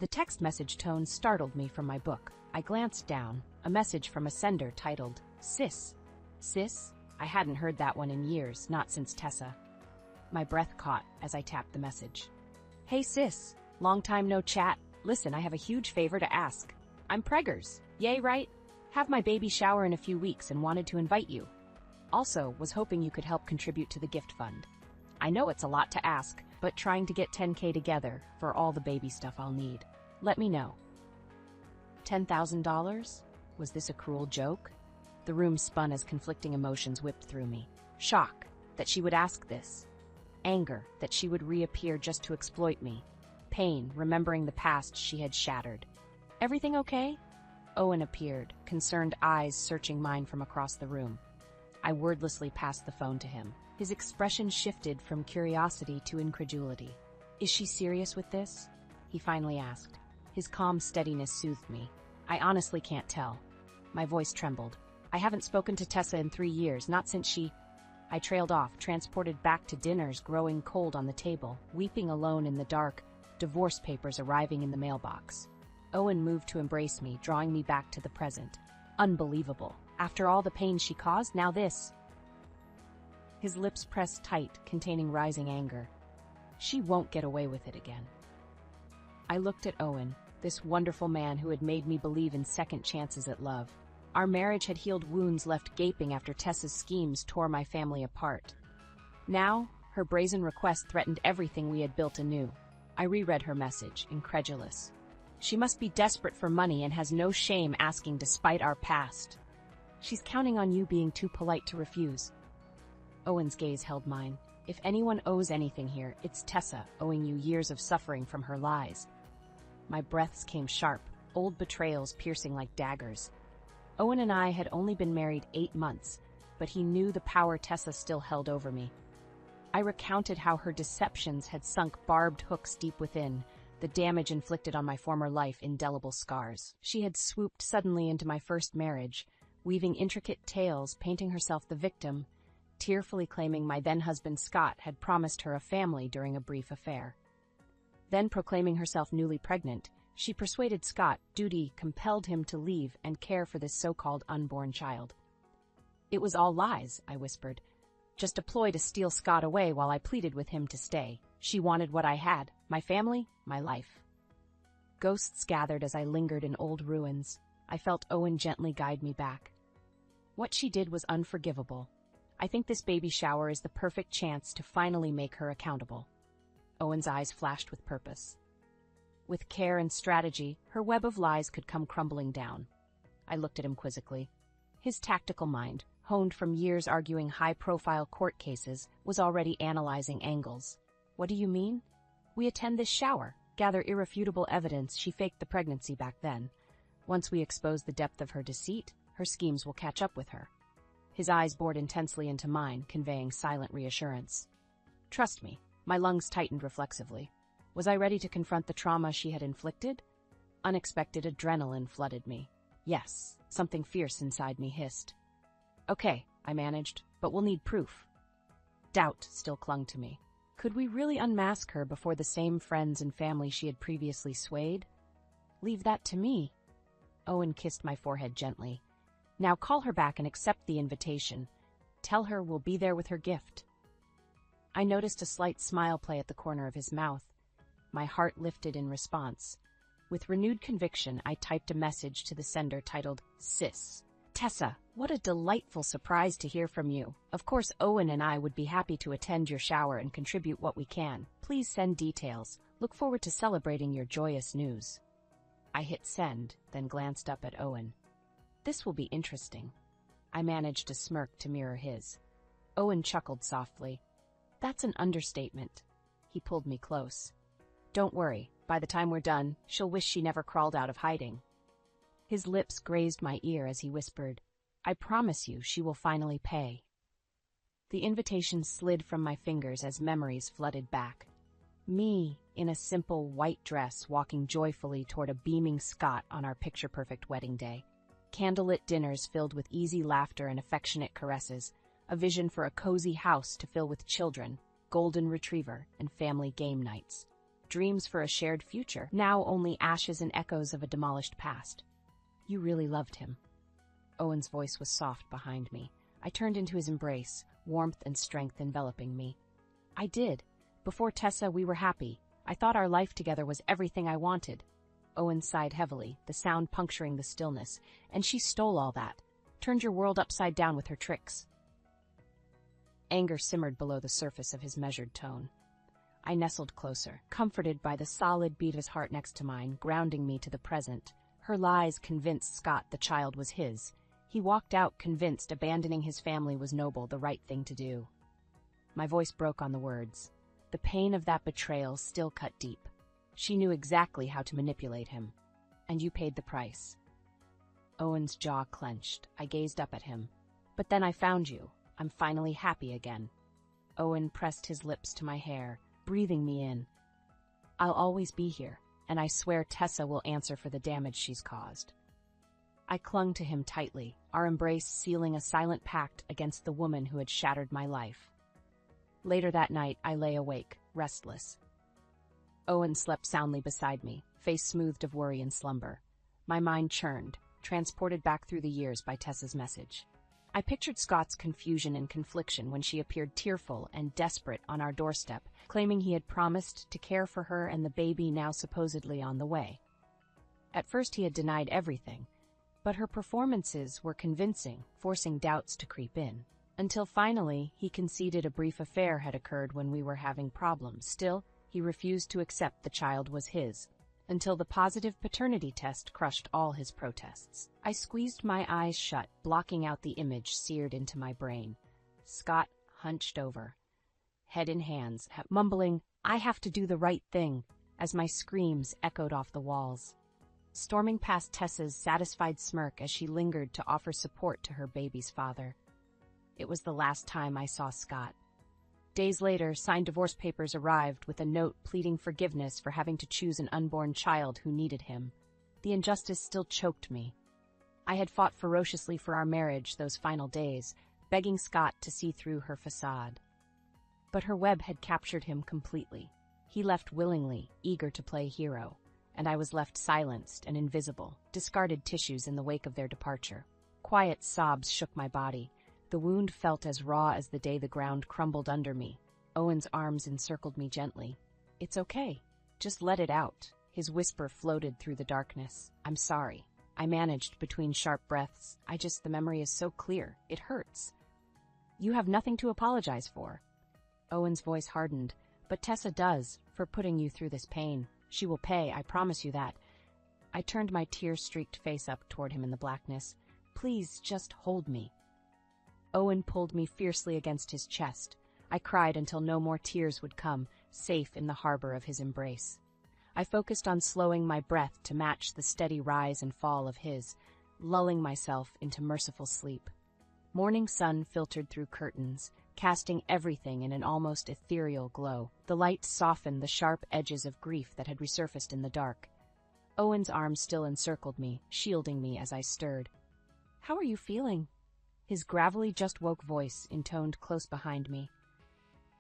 The text message tone startled me from my book. I glanced down, a message from a sender titled, Sis. Sis? I hadn't heard that one in years, not since Tessa. My breath caught as I tapped the message. Hey sis, long time no chat. Listen, I have a huge favor to ask. I'm preggers. Yay, right? Have my baby shower in a few weeks and wanted to invite you. Also, was hoping you could help contribute to the gift fund. I know it's a lot to ask, but trying to get $10K together for all the baby stuff I'll need. Let me know. $10,000? Was this a cruel joke? The room spun as conflicting emotions whipped through me. Shock that she would ask this. Anger that she would reappear just to exploit me. Pain, remembering the past she had shattered. Everything okay? Owen appeared, concerned eyes searching mine from across the room. I wordlessly passed the phone to him. His expression shifted from curiosity to incredulity. Is she serious with this? He finally asked. His calm steadiness soothed me. I honestly can't tell. My voice trembled. I haven't spoken to Tessa in 3 years, not since she... I trailed off, transported back to dinners growing cold on the table, weeping alone in the dark, divorce papers arriving in the mailbox. Owen moved to embrace me, drawing me back to the present. Unbelievable. After all the pain she caused, now this. His lips pressed tight, containing rising anger. She won't get away with it again. I looked at Owen, this wonderful man who had made me believe in second chances at love. Our marriage had healed wounds left gaping after Tessa's schemes tore my family apart. Now, her brazen request threatened everything we had built anew. I reread her message, incredulous. She must be desperate for money and has no shame asking despite our past. She's counting on you being too polite to refuse. Owen's gaze held mine. If anyone owes anything here, it's Tessa, owing you years of suffering from her lies. My breaths came sharp, old betrayals piercing like daggers. Owen and I had only been married 8 months, but he knew the power Tessa still held over me. I recounted how her deceptions had sunk barbed hooks deep within, the damage inflicted on my former life indelible scars. She had swooped suddenly into my first marriage, weaving intricate tales, painting herself the victim, tearfully claiming my then-husband Scott had promised her a family during a brief affair. Then, proclaiming herself newly pregnant, she persuaded Scott duty compelled him to leave and care for this so-called unborn child. It was all lies, I whispered. Just a ploy to steal Scott away while I pleaded with him to stay. She wanted what I had, my family, my life. Ghosts gathered as I lingered in old ruins. I felt Owen gently guide me back. What she did was unforgivable. I think this baby shower is the perfect chance to finally make her accountable. Owen's eyes flashed with purpose. With care and strategy, her web of lies could come crumbling down. I looked at him quizzically. His tactical mind, honed from years arguing high-profile court cases, was already analyzing angles. What do you mean? We attend this shower, gather irrefutable evidence she faked the pregnancy back then. Once we expose the depth of her deceit, her schemes will catch up with her. His eyes bored intensely into mine, conveying silent reassurance. Trust me, my lungs tightened reflexively. Was I ready to confront the trauma she had inflicted? Unexpected adrenaline flooded me. Yes, something fierce inside me hissed. Okay, I managed, but we'll need proof. Doubt still clung to me. Could we really unmask her before the same friends and family she had previously swayed? Leave that to me. Owen kissed my forehead gently. Now call her back and accept the invitation. Tell her we'll be there with her gift. I noticed a slight smile play at the corner of his mouth. My heart lifted in response. With renewed conviction, I typed a message to the sender titled, Sis. Tessa, what a delightful surprise to hear from you. Of course, Owen and I would be happy to attend your shower and contribute what we can. Please send details. Look forward to celebrating your joyous news. I hit send, then glanced up at Owen. This will be interesting. I managed a smirk to mirror his. Owen chuckled softly. That's an understatement. He pulled me close. Don't worry, by the time we're done, she'll wish she never crawled out of hiding. His lips grazed my ear as he whispered, I promise you she will finally pay. The invitation slid from my fingers as memories flooded back. Me, in a simple white dress, walking joyfully toward a beaming Scott on our picture-perfect wedding day. Candlelit dinners filled with easy laughter and affectionate caresses, a vision for a cozy house to fill with children, golden retriever, and family game nights. dreams for a shared future, now only ashes and echoes of a demolished past. You really loved him. Owen's voice was soft behind me. I turned into his embrace, warmth and strength enveloping me. I did. Before Tessa, we were happy. I thought our life together was everything I wanted. Owen sighed heavily, the sound puncturing the stillness. And she stole all that. Turned your world upside down with her tricks. Anger simmered below the surface of his measured tone. I nestled closer, comforted by the solid beat of his heart next to mine, grounding me to the present. Her lies convinced Scott the child was his. He walked out convinced abandoning his family was noble, the right thing to do. My voice broke on the words. The pain of that betrayal still cut deep. She knew exactly how to manipulate him. And you paid the price. Owen's jaw clenched. I gazed up at him. But then I found you. I'm finally happy again. Owen pressed his lips to my hair, breathing me in. I'll always be here, and I swear Tessa will answer for the damage she's caused. I clung to him tightly, our embrace sealing a silent pact against the woman who had shattered my life. Later that night, I lay awake, restless. Owen slept soundly beside me, face smoothed of worry and slumber. My mind churned, transported back through the years by Tessa's message. I pictured Scott's confusion and confliction when she appeared tearful and desperate on our doorstep, claiming he had promised to care for her and the baby now supposedly on the way. At first he had denied everything, but her performances were convincing, forcing doubts to creep in. Until finally, he conceded a brief affair had occurred when we were having problems. Still, he refused to accept the child was his, until the positive paternity test crushed all his protests. I squeezed my eyes shut, blocking out the image seared into my brain. Scott hunched over, head in hands, mumbling, "I have to do the right thing," as my screams echoed off the walls. Storming past Tessa's satisfied smirk as she lingered to offer support to her baby's father. It was the last time I saw Scott. Days later, signed divorce papers arrived with a note pleading forgiveness for having to choose an unborn child who needed him. The injustice still choked me. I had fought ferociously for our marriage those final days, begging Scott to see through her facade. But her web had captured him completely. He left willingly, eager to play hero, and I was left silenced and invisible, discarded tissues in the wake of their departure. Quiet sobs shook my body. The wound felt as raw as the day the ground crumbled under me. Owen's arms encircled me gently. "It's okay. Just let it out." His whisper floated through the darkness. "I'm sorry." I managed between sharp breaths. The memory is so clear. It hurts. "You have nothing to apologize for." Owen's voice hardened. "But Tessa does, for putting you through this pain. She will pay, I promise you that." I turned my tear-streaked face up toward him in the blackness. "Please, just hold me." Owen pulled me fiercely against his chest. I cried until no more tears would come, safe in the harbor of his embrace. I focused on slowing my breath to match the steady rise and fall of his, lulling myself into merciful sleep. Morning sun filtered through curtains, casting everything in an almost ethereal glow. The light softened the sharp edges of grief that had resurfaced in the dark. Owen's arms still encircled me, shielding me as I stirred. "How are you feeling?" His gravelly just-woke voice intoned close behind me.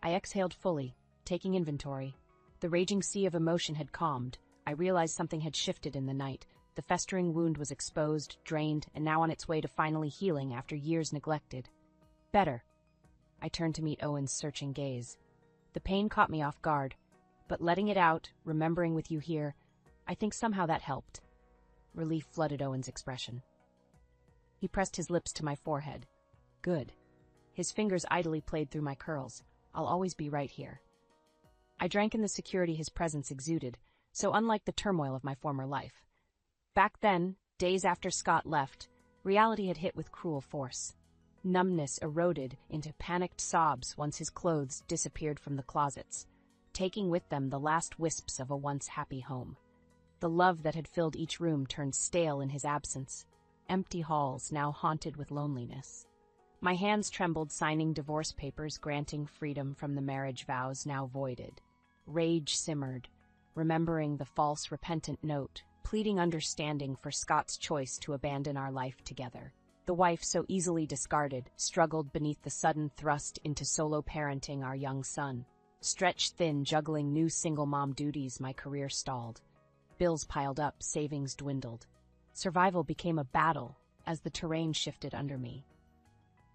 I exhaled fully, taking inventory. The raging sea of emotion had calmed. I realized something had shifted in the night. The festering wound was exposed, drained, and now on its way to finally healing after years neglected. "Better." I turned to meet Owen's searching gaze. The pain caught me off guard, but letting it out, remembering with you here, I think somehow that helped. Relief flooded Owen's expression. He pressed his lips to my forehead. "Good." His fingers idly played through my curls. "I'll always be right here." I drank in the security his presence exuded, so unlike the turmoil of my former life. Back then, days after Scott left, reality had hit with cruel force. Numbness eroded into panicked sobs once his clothes disappeared from the closets, taking with them the last wisps of a once happy home. The love that had filled each room turned stale in his absence. Empty halls now haunted with loneliness. My hands trembled signing divorce papers granting freedom from the marriage vows now voided. Rage simmered, remembering the false repentant note, pleading understanding for Scott's choice to abandon our life together. The wife so easily discarded struggled beneath the sudden thrust into solo parenting our young son. Stretched thin, juggling new single mom duties, my career stalled. Bills piled up, savings dwindled. Survival became a battle as the terrain shifted under me.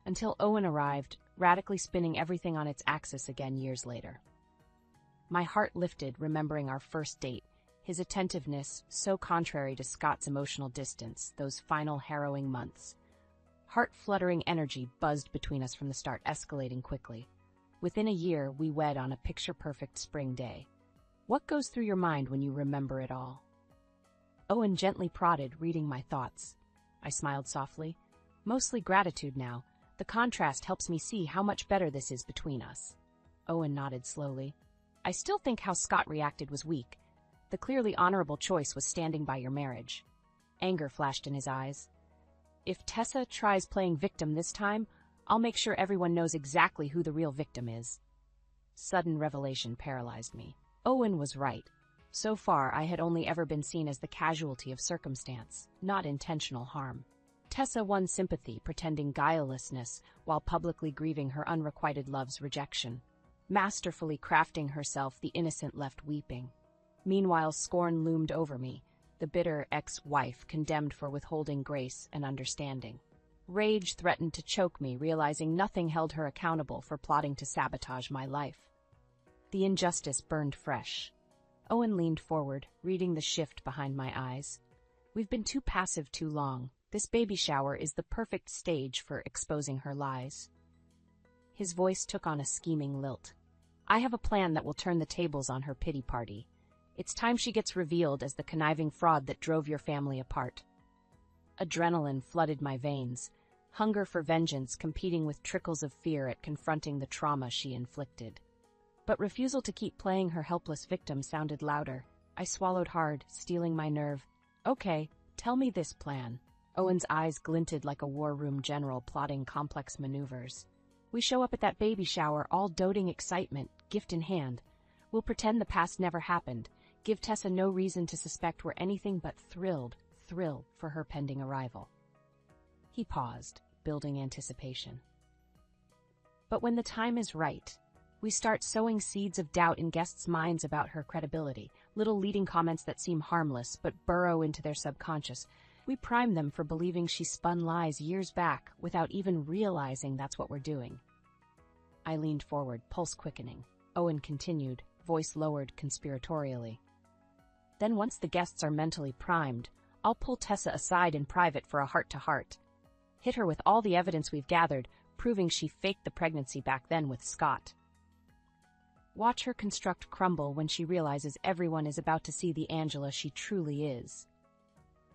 Until Owen arrived, radically spinning everything on its axis again years later. My heart lifted, remembering our first date, his attentiveness so contrary to Scott's emotional distance, those final harrowing months. Heart-fluttering energy buzzed between us from the start, escalating quickly. Within a year, we wed on a picture-perfect spring day. What goes through your mind when you remember it all? Owen gently prodded, reading my thoughts. I smiled softly. Mostly gratitude now. The contrast helps me see how much better this is between us. Owen nodded slowly. I still think how Scott reacted was weak. The clearly honorable choice was standing by your marriage. Anger flashed in his eyes. If Tessa tries playing victim this time, I'll make sure everyone knows exactly who the real victim is. Sudden revelation paralyzed me. Owen was right. So far, I had only ever been seen as the casualty of circumstance, not intentional harm. Tessa won sympathy, pretending guilelessness, while publicly grieving her unrequited love's rejection. Masterfully crafting herself, the innocent left weeping. Meanwhile, scorn loomed over me, the bitter ex-wife condemned for withholding grace and understanding. Rage threatened to choke me, realizing nothing held her accountable for plotting to sabotage my life. The injustice burned fresh. Owen leaned forward, reading the shift behind my eyes. We've been too passive too long. This baby shower is the perfect stage for exposing her lies. His voice took on a scheming lilt. I have a plan that will turn the tables on her pity party. It's time she gets revealed as the conniving fraud that drove your family apart. Adrenaline flooded my veins, hunger for vengeance competing with trickles of fear at confronting the trauma she inflicted. But refusal to keep playing her helpless victim sounded louder. I swallowed hard, steeling my nerve. Okay, tell me this plan. Owen's eyes glinted like a war room general plotting complex maneuvers. We show up at that baby shower, all doting excitement, gift in hand. We'll pretend the past never happened, give Tessa no reason to suspect we're anything but thrilled for her pending arrival. He paused, building anticipation. But when the time is right, we start sowing seeds of doubt in guests' minds about her credibility, little leading comments that seem harmless but burrow into their subconscious. We prime them for believing she spun lies years back without even realizing that's what we're doing. I leaned forward, pulse quickening. Owen continued, voice lowered conspiratorially. Then once the guests are mentally primed, I'll pull Tessa aside in private for a heart-to-heart. Hit her with all the evidence we've gathered, proving she faked the pregnancy back then with Scott. Watch her construct crumble when she realizes everyone is about to see the Angela she truly is.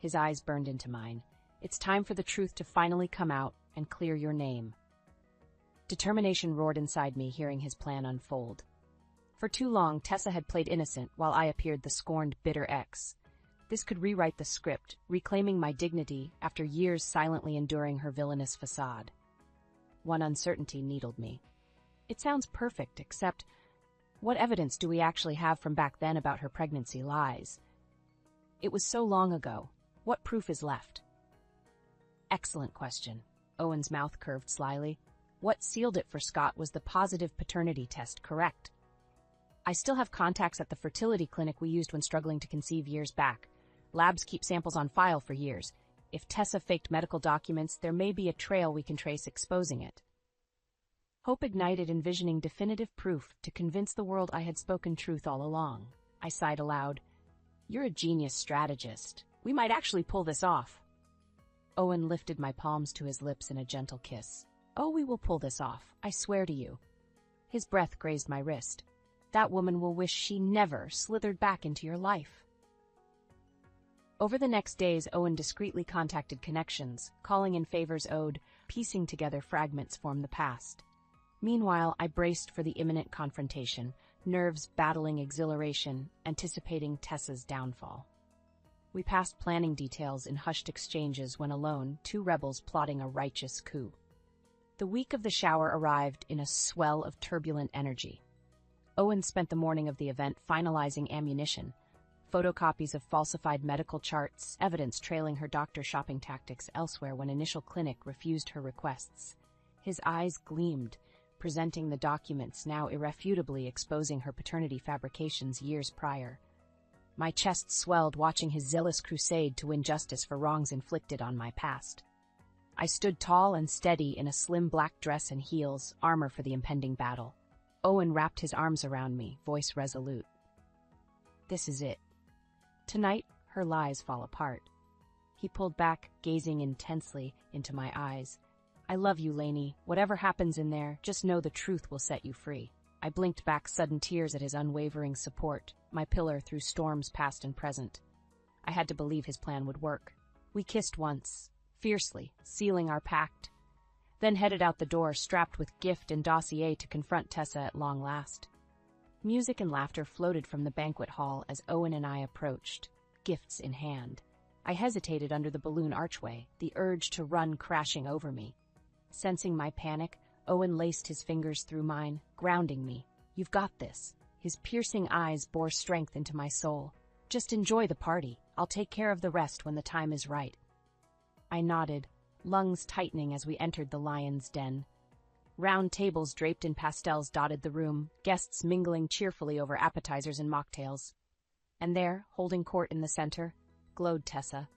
His eyes burned into mine. It's time for the truth to finally come out and clear your name. Determination roared inside me, hearing his plan unfold. For too long, Tessa had played innocent while I appeared the scorned, bitter ex. This could rewrite the script, reclaiming my dignity after years silently enduring her villainous facade. One uncertainty needled me. It sounds perfect, except what evidence do we actually have from back then about her pregnancy lies? It was so long ago. What proof is left? Excellent question. Owen's mouth curved slyly. What sealed it for Scott was the positive paternity test, correct? I still have contacts at the fertility clinic we used when struggling to conceive years back. Labs keep samples on file for years. If Tessa faked medical documents, there may be a trail we can trace exposing it. Hope ignited, envisioning definitive proof to convince the world I had spoken truth all along. I sighed aloud. You're a genius strategist. We might actually pull this off. Owen lifted my palms to his lips in a gentle kiss. Oh, we will pull this off, I swear to you. His breath grazed my wrist. That woman will wish she never slithered back into your life. Over the next days, Owen discreetly contacted connections, calling in favors owed, piecing together fragments from the past. Meanwhile, I braced for the imminent confrontation, nerves battling exhilaration, anticipating Tessa's downfall. We passed planning details in hushed exchanges when alone, two rebels plotting a righteous coup. The week of the shower arrived in a swell of turbulent energy. Owen spent the morning of the event finalizing ammunition, photocopies of falsified medical charts, evidence trailing her doctor shopping tactics elsewhere when initial clinic refused her requests. His eyes gleamed, presenting the documents now irrefutably exposing her paternity fabrications years prior. My chest swelled watching his zealous crusade to win justice for wrongs inflicted on my past. I stood tall and steady in a slim black dress and heels, armor for the impending battle. Owen wrapped his arms around me, voice resolute. This is it. Tonight, her lies fall apart. He pulled back, gazing intensely into my eyes. I love you, Lainey. Whatever happens in there, just know the truth will set you free. I blinked back sudden tears at his unwavering support, my pillar through storms past and present. I had to believe his plan would work. We kissed once, fiercely, sealing our pact, then headed out the door, strapped with gift and dossier to confront Tessa at long last. Music and laughter floated from the banquet hall as Owen and I approached, gifts in hand. I hesitated under the balloon archway, the urge to run crashing over me. Sensing my panic, Owen laced his fingers through mine, grounding me. You've got this. His piercing eyes bore strength into my soul. Just enjoy the party. I'll take care of the rest when the time is right. I nodded, lungs tightening as we entered the lion's den. Round tables draped in pastels dotted the room, guests mingling cheerfully over appetizers and mocktails. And there, holding court in the center, glowed Tessa.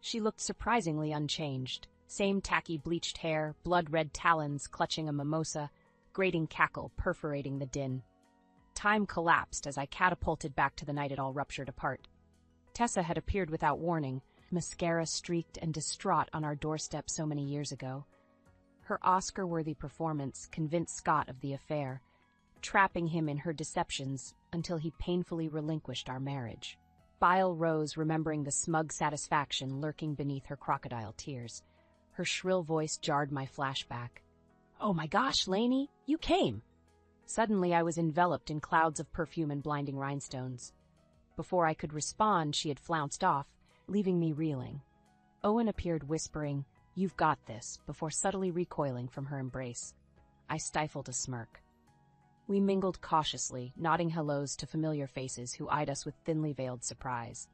She looked surprisingly unchanged. Same tacky bleached hair, blood-red talons clutching a mimosa, grating cackle perforating the din. Time collapsed as I catapulted back to the night it all ruptured apart. Tessa had appeared without warning, mascara streaked and distraught on our doorstep so many years ago. Her Oscar-worthy performance convinced Scott of the affair, trapping him in her deceptions until he painfully relinquished our marriage. Bile rose, remembering the smug satisfaction lurking beneath her crocodile tears. Her shrill voice jarred my flashback. Oh my gosh, Lainey, you came! Suddenly I was enveloped in clouds of perfume and blinding rhinestones. Before I could respond, she had flounced off, leaving me reeling. Owen appeared whispering, You've got this, before subtly recoiling from her embrace. I stifled a smirk. We mingled cautiously, nodding hellos to familiar faces who eyed us with thinly veiled surprise.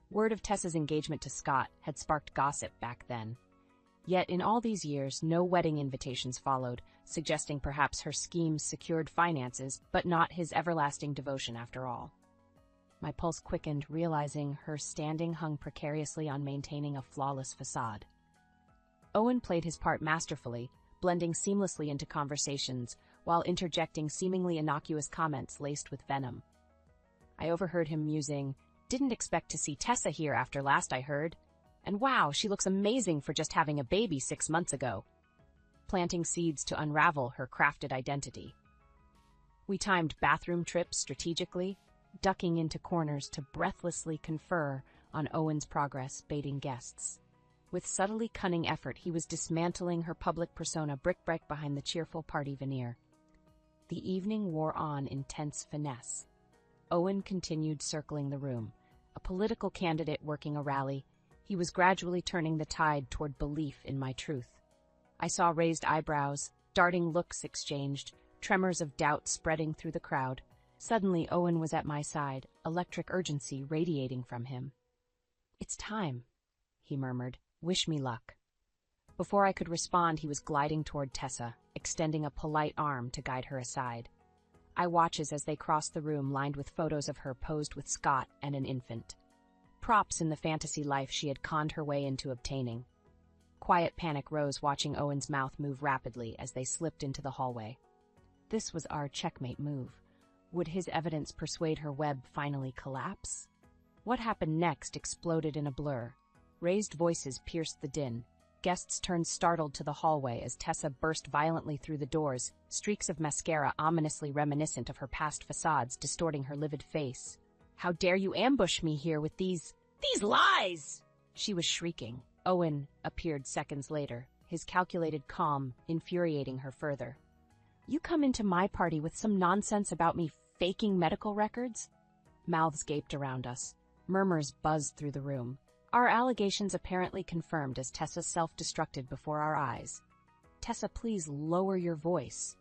Word of Tessa's engagement to Scott had sparked gossip back then. Yet in all these years, no wedding invitations followed, suggesting perhaps her schemes secured finances, but not his everlasting devotion after all. My pulse quickened, realizing her standing hung precariously on maintaining a flawless facade. Owen played his part masterfully, blending seamlessly into conversations, while interjecting seemingly innocuous comments laced with venom. I overheard him musing, Didn't expect to see Tessa here after last I heard. And wow, she looks amazing for just having a baby 6 months ago. Planting seeds to unravel her crafted identity. We timed bathroom trips strategically, ducking into corners to breathlessly confer on Owen's progress, baiting guests. With subtly cunning effort, he was dismantling her public persona brick behind the cheerful party veneer. The evening wore on in tense finesse. Owen continued circling the room. A political candidate working a rally, he was gradually turning the tide toward belief in my truth. I saw raised eyebrows, darting looks exchanged, tremors of doubt spreading through the crowd. Suddenly, Owen was at my side, electric urgency radiating from him. It's time, he murmured. Wish me luck. Before I could respond, he was gliding toward Tessa, extending a polite arm to guide her aside. I watched as they crossed the room lined with photos of her posed with Scott and an infant. Props in the fantasy life she had conned her way into obtaining. Quiet panic rose watching Owen's mouth move rapidly as they slipped into the hallway. This was our checkmate move. Would his evidence persuade her web finally collapse? What happened next exploded in a blur. Raised voices pierced the din. Guests turned startled to the hallway as Tessa burst violently through the doors, streaks of mascara ominously reminiscent of her past facades distorting her livid face. How dare you ambush me here with these lies! She was shrieking. Owen appeared seconds later, his calculated calm infuriating her further. You come into my party with some nonsense about me faking medical records? Mouths gaped around us. Murmurs buzzed through the room. Our allegations apparently confirmed as Tessa self-destructed before our eyes. Tessa, please lower your voice.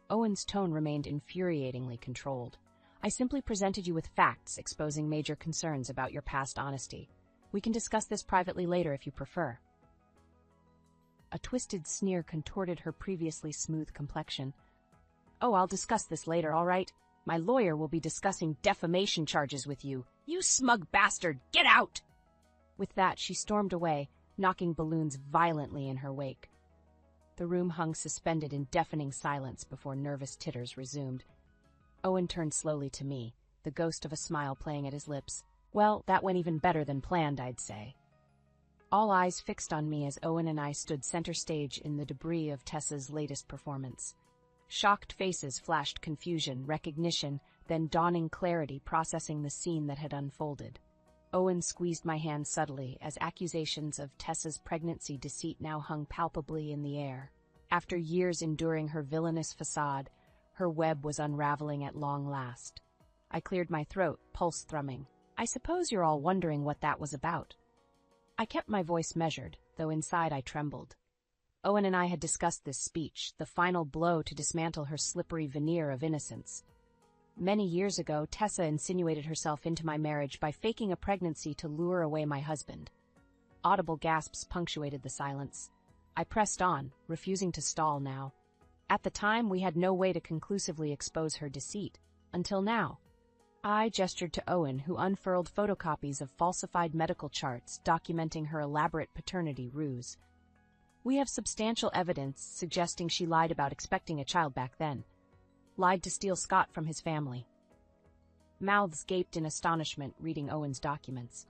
Owen's tone remained infuriatingly controlled. I simply presented you with facts exposing major concerns about your past honesty. We can discuss this privately later if you prefer. A twisted sneer contorted her previously smooth complexion. Oh, I'll discuss this later, all right? My lawyer will be discussing defamation charges with you. You smug bastard, get out! With that, she stormed away, knocking balloons violently in her wake. The room hung suspended in deafening silence before nervous titters resumed. Owen turned slowly to me, the ghost of a smile playing at his lips. Well, that went even better than planned, I'd say. All eyes fixed on me as Owen and I stood center stage in the debris of Tessa's latest performance. Shocked faces flashed confusion, recognition, then dawning clarity processing the scene that had unfolded. Owen squeezed my hand subtly as accusations of Tessa's pregnancy deceit now hung palpably in the air. After years enduring her villainous facade, her web was unraveling at long last. I cleared my throat, pulse thrumming. I suppose you're all wondering what that was about. I kept my voice measured, though inside I trembled. Owen and I had discussed this speech, the final blow to dismantle her slippery veneer of innocence. Many years ago, Tessa insinuated herself into my marriage by faking a pregnancy to lure away my husband. Audible gasps punctuated the silence. I pressed on, refusing to stall now. At the time, we had no way to conclusively expose her deceit. Until now. I gestured to Owen, who unfurled photocopies of falsified medical charts documenting her elaborate paternity ruse. We have substantial evidence suggesting she lied about expecting a child back then. Lied to steal Scott from his family. Mouths gaped in astonishment reading Owen's documents.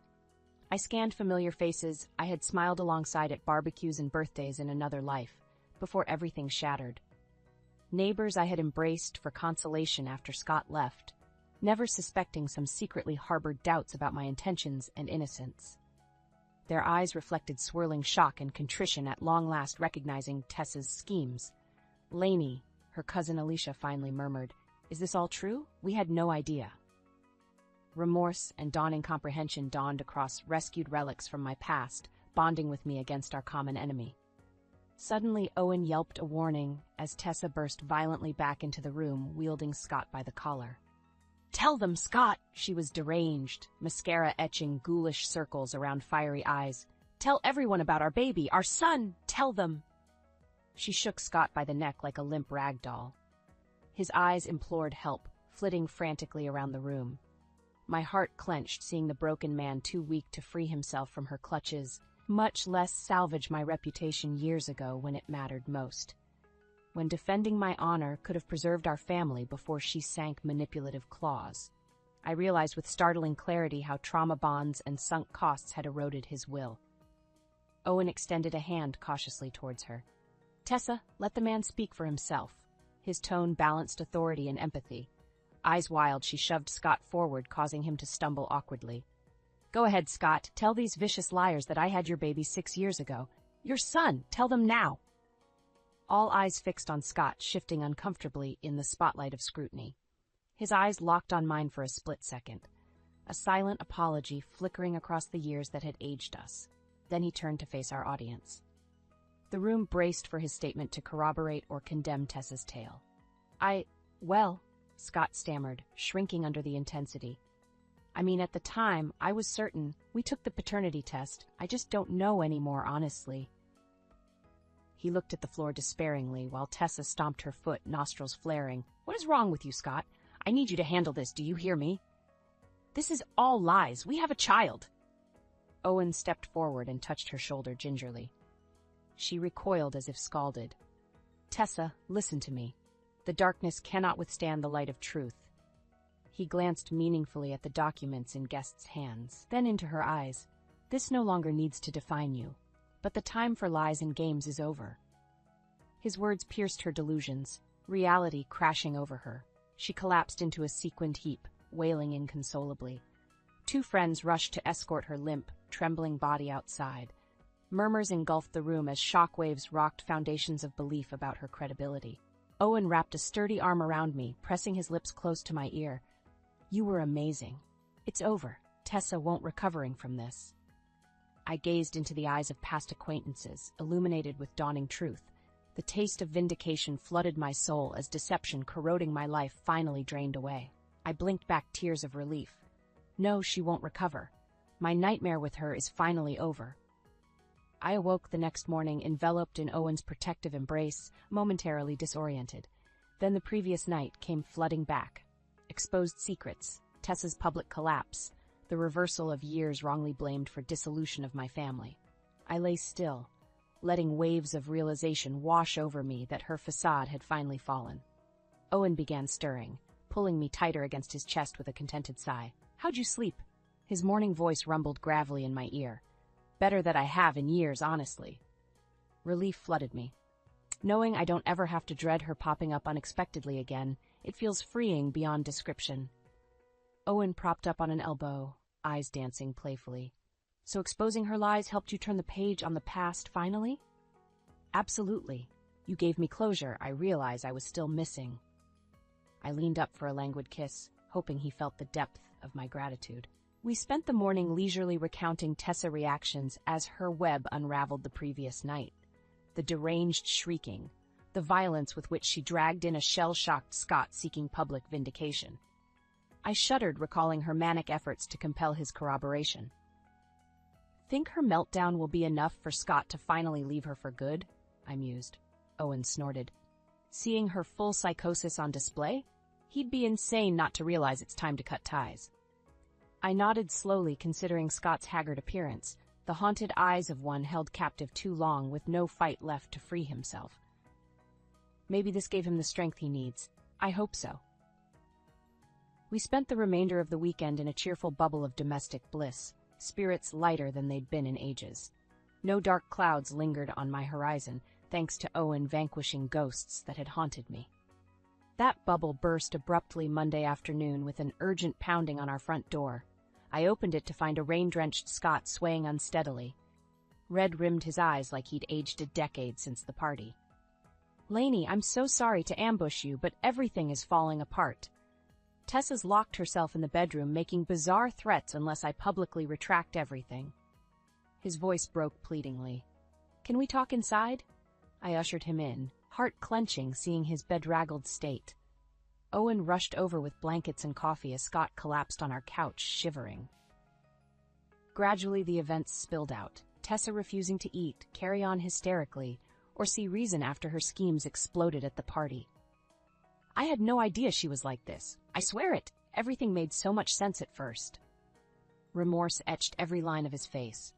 I scanned familiar faces I had smiled alongside at barbecues and birthdays in another life, before everything shattered. Neighbors I had embraced for consolation after Scott left, never suspecting some secretly harbored doubts about my intentions and innocence. Their eyes reflected swirling shock and contrition at long last recognizing Tessa's schemes. "Lainey," her cousin Alicia finally murmured, "is this all true? We had no idea." Remorse and dawning comprehension dawned across rescued relics from my past, bonding with me against our common enemy. Suddenly, Owen yelped a warning as Tessa burst violently back into the room, wielding Scott by the collar. "Tell them, Scott!" She was deranged, mascara etching ghoulish circles around fiery eyes. "Tell everyone about our baby, our son! Tell them!" She shook Scott by the neck like a limp rag doll. His eyes implored help, flitting frantically around the room. My heart clenched seeing the broken man too weak to free himself from her clutches, much less salvage my reputation years ago when it mattered most. When defending my honor could have preserved our family before she sank manipulative claws. I realized with startling clarity how trauma bonds and sunk costs had eroded his will. Owen extended a hand cautiously towards her. "Tessa, let the man speak for himself." His tone balanced authority and empathy. Eyes wild, she shoved Scott forward, causing him to stumble awkwardly. "Go ahead, Scott. Tell these vicious liars that I had your baby 6 years ago. Your son. Tell them now." All eyes fixed on Scott, shifting uncomfortably in the spotlight of scrutiny. His eyes locked on mine for a split second. A silent apology flickering across the years that had aged us. Then he turned to face our audience. The room braced for his statement to corroborate or condemn Tessa's tale. Well, Scott stammered, shrinking under the intensity. "I mean, at the time, I was certain. We took the paternity test. I just don't know anymore, honestly." He looked at the floor despairingly while Tessa stomped her foot, nostrils flaring. "What is wrong with you, Scott? I need you to handle this, do you hear me? This is all lies. We have a child." Owen stepped forward and touched her shoulder gingerly. She recoiled as if scalded. "Tessa, listen to me. The darkness cannot withstand the light of truth." He glanced meaningfully at the documents in Guest's hands, then into her eyes. "This no longer needs to define you. But the time for lies and games is over." His words pierced her delusions, reality crashing over her. She collapsed into a sequined heap, wailing inconsolably. 2 friends rushed to escort her limp, trembling body outside. Murmurs engulfed the room as shockwaves rocked foundations of belief about her credibility. Owen wrapped a sturdy arm around me, pressing his lips close to my ear. "You were amazing. It's over. Tessa won't recovering from this." I gazed into the eyes of past acquaintances, illuminated with dawning truth. The taste of vindication flooded my soul as deception corroding my life finally drained away. I blinked back tears of relief. No, she won't recover. My nightmare with her is finally over. I awoke the next morning enveloped in Owen's protective embrace, momentarily disoriented. Then the previous night came flooding back. Exposed secrets, Tessa's public collapse, the reversal of years wrongly blamed for dissolution of my family. I lay still, letting waves of realization wash over me that her facade had finally fallen. Owen began stirring, pulling me tighter against his chest with a contented sigh. "How'd you sleep?" His morning voice rumbled gravelly in my ear. "Better that I have in years, honestly." Relief flooded me. Knowing I don't ever have to dread her popping up unexpectedly again, it feels freeing beyond description. Owen propped up on an elbow, eyes dancing playfully. "So exposing her lies helped you turn the page on the past finally?" "Absolutely. You gave me closure I realize I was still missing." I leaned up for a languid kiss, hoping he felt the depth of my gratitude. We spent the morning leisurely recounting Tessa reactions as her web unraveled the previous night. The deranged shrieking, the violence with which she dragged in a shell-shocked Scott seeking public vindication. I shuddered recalling her manic efforts to compel his corroboration. "Think her meltdown will be enough for Scott to finally leave her for good?" I mused. Owen snorted. "Seeing her full psychosis on display? He'd be insane not to realize it's time to cut ties." I nodded slowly, considering Scott's haggard appearance, the haunted eyes of one held captive too long with no fight left to free himself. Maybe this gave him the strength he needs. I hope so. We spent the remainder of the weekend in a cheerful bubble of domestic bliss, spirits lighter than they'd been in ages. No dark clouds lingered on my horizon, thanks to Owen vanquishing ghosts that had haunted me. That bubble burst abruptly Monday afternoon with an urgent pounding on our front door. I opened it to find a rain-drenched Scott swaying unsteadily. Red rimmed his eyes like he'd aged a decade since the party. "Lainey, I'm so sorry to ambush you, but everything is falling apart. Tessa's locked herself in the bedroom, making bizarre threats unless I publicly retract everything." His voice broke pleadingly. "Can we talk inside?" I ushered him in, heart clenching seeing his bedraggled state. Owen rushed over with blankets and coffee as Scott collapsed on our couch, shivering. Gradually the events spilled out, Tessa refusing to eat, carry on hysterically, or see reason after her schemes exploded at the party. I had no idea she was like this. I swear it. Everything made so much sense at first. Remorse etched every line of his face.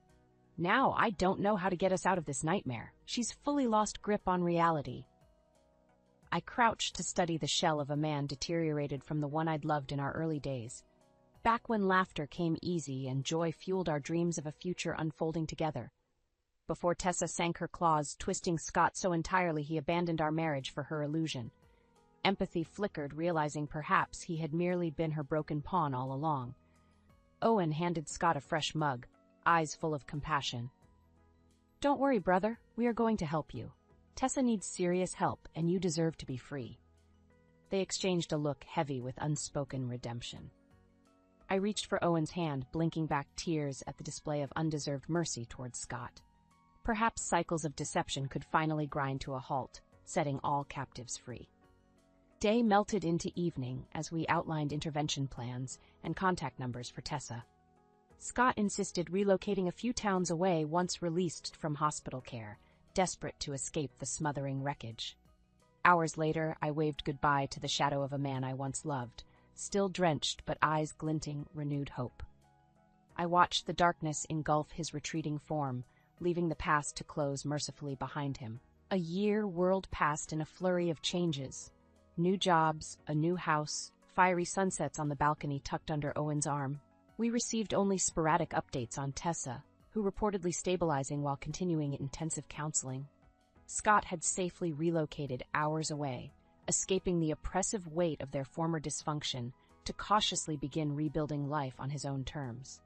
Now I don't know how to get us out of this nightmare. She's fully lost grip on reality. I crouched to study the shell of a man deteriorated from the one I'd loved in our early days. Back when laughter came easy and joy fueled our dreams of a future unfolding together. Before Tessa sank her claws, twisting Scott so entirely he abandoned our marriage for her illusion. Empathy flickered, realizing perhaps he had merely been her broken pawn all along. Owen handed Scott a fresh mug, eyes full of compassion. "Don't worry, brother. We are going to help you. Tessa needs serious help, and you deserve to be free." They exchanged a look heavy with unspoken redemption. I reached for Owen's hand, blinking back tears at the display of undeserved mercy towards Scott. Perhaps cycles of deception could finally grind to a halt, setting all captives free. Day melted into evening as we outlined intervention plans and contact numbers for Tessa. Scott insisted relocating a few towns away once released from hospital care, desperate to escape the smothering wreckage. Hours later, I waved goodbye to the shadow of a man I once loved, still drenched but eyes glinting renewed hope. I watched the darkness engulf his retreating form, leaving the past to close mercifully behind him. A year whirled past in a flurry of changes. New jobs, a new house, fiery sunsets on the balcony tucked under Owen's arm. We received only sporadic updates on Tessa, who reportedly stabilizing while continuing intensive counseling. Scott had safely relocated hours away, escaping the oppressive weight of their former dysfunction to cautiously begin rebuilding life on his own terms.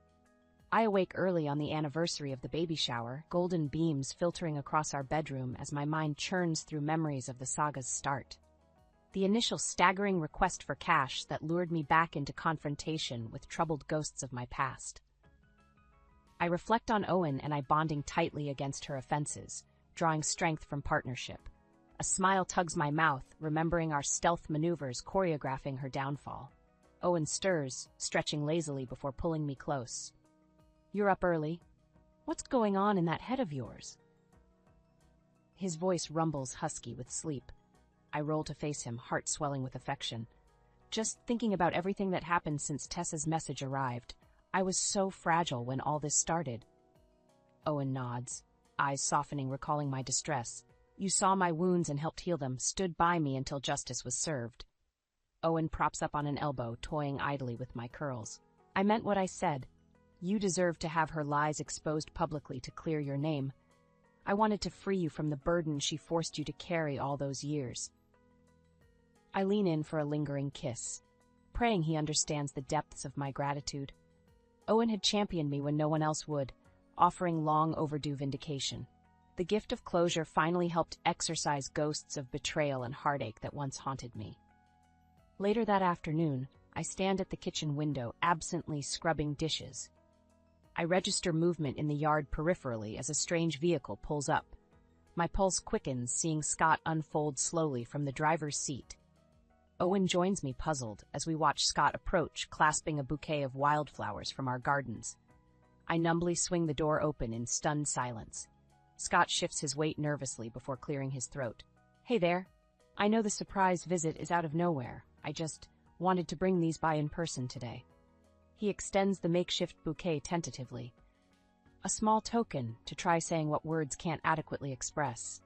I awake early on the anniversary of the baby shower, golden beams filtering across our bedroom as my mind churns through memories of the saga's start. The initial staggering request for cash that lured me back into confrontation with troubled ghosts of my past. I reflect on Owen and I bonding tightly against her offenses, drawing strength from partnership. A smile tugs my mouth, remembering our stealth maneuvers choreographing her downfall. Owen stirs, stretching lazily before pulling me close. "You're up early. What's going on in that head of yours?" His voice rumbles husky with sleep. I roll to face him, heart swelling with affection. Just thinking about everything that happened since Tessa's message arrived. I was so fragile when all this started. Owen nods, eyes softening, recalling my distress. You saw my wounds and helped heal them, stood by me until justice was served. Owen props up on an elbow, toying idly with my curls. I meant what I said. You deserve to have her lies exposed publicly to clear your name. I wanted to free you from the burden she forced you to carry all those years. I lean in for a lingering kiss, praying he understands the depths of my gratitude. Owen had championed me when no one else would, offering long overdue vindication. The gift of closure finally helped exorcise ghosts of betrayal and heartache that once haunted me. Later that afternoon, I stand at the kitchen window, absently scrubbing dishes. I register movement in the yard peripherally as a strange vehicle pulls up. My pulse quickens, seeing Scott unfold slowly from the driver's seat. Owen joins me, puzzled, as we watch Scott approach, clasping a bouquet of wildflowers from our gardens. I numbly swing the door open in stunned silence. Scott shifts his weight nervously before clearing his throat. Hey there. I know the surprise visit is out of nowhere. I just wanted to bring these by in person today. He extends the makeshift bouquet tentatively. A small token to try saying what words can't adequately express.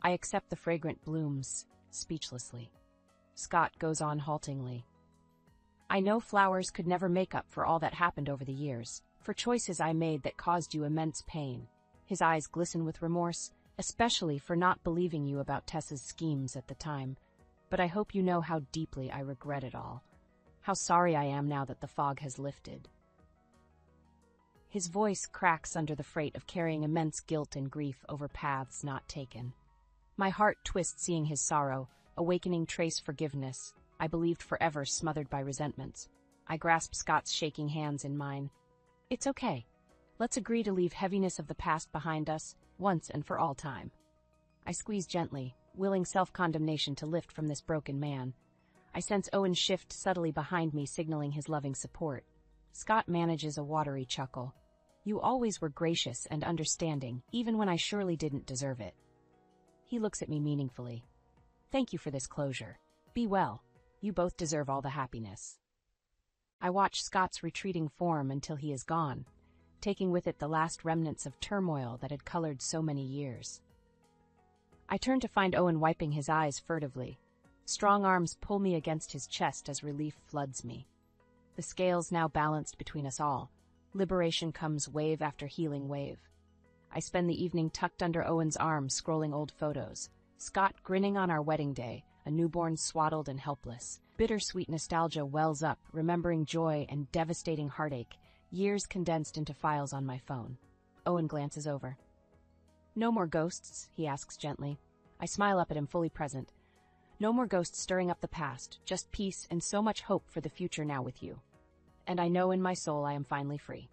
I accept the fragrant blooms, speechlessly. Scott goes on haltingly. I know flowers could never make up for all that happened over the years, for choices I made that caused you immense pain. His eyes glisten with remorse, especially for not believing you about Tessa's schemes at the time. But I hope you know how deeply I regret it all. How sorry I am now that the fog has lifted. His voice cracks under the freight of carrying immense guilt and grief over paths not taken. My heart twists seeing his sorrow, awakening trace forgiveness, I believed forever smothered by resentments. I grasp Scott's shaking hands in mine. It's okay. Let's agree to leave heaviness of the past behind us, once and for all time. I squeeze gently, willing self-condemnation to lift from this broken man. I sense Owen shift subtly behind me, signaling his loving support. Scott manages a watery chuckle. You always were gracious and understanding, even when I surely didn't deserve it. He looks at me meaningfully. Thank you for this closure. Be well. You both deserve all the happiness. I watch Scott's retreating form until he is gone, taking with it the last remnants of turmoil that had colored so many years. I turn to find Owen wiping his eyes furtively. Strong arms pull me against his chest as relief floods me. The scales now balanced between us all. Liberation comes wave after healing wave. I spend the evening tucked under Owen's arm, scrolling old photos. Scott grinning on our wedding day, a newborn swaddled and helpless. Bittersweet nostalgia wells up, remembering joy and devastating heartache, years condensed into files on my phone. Owen glances over. No more ghosts, he asks gently. I smile up at him, fully present. No more ghosts stirring up the past, just peace and so much hope for the future now with you. And I know in my soul I am finally free.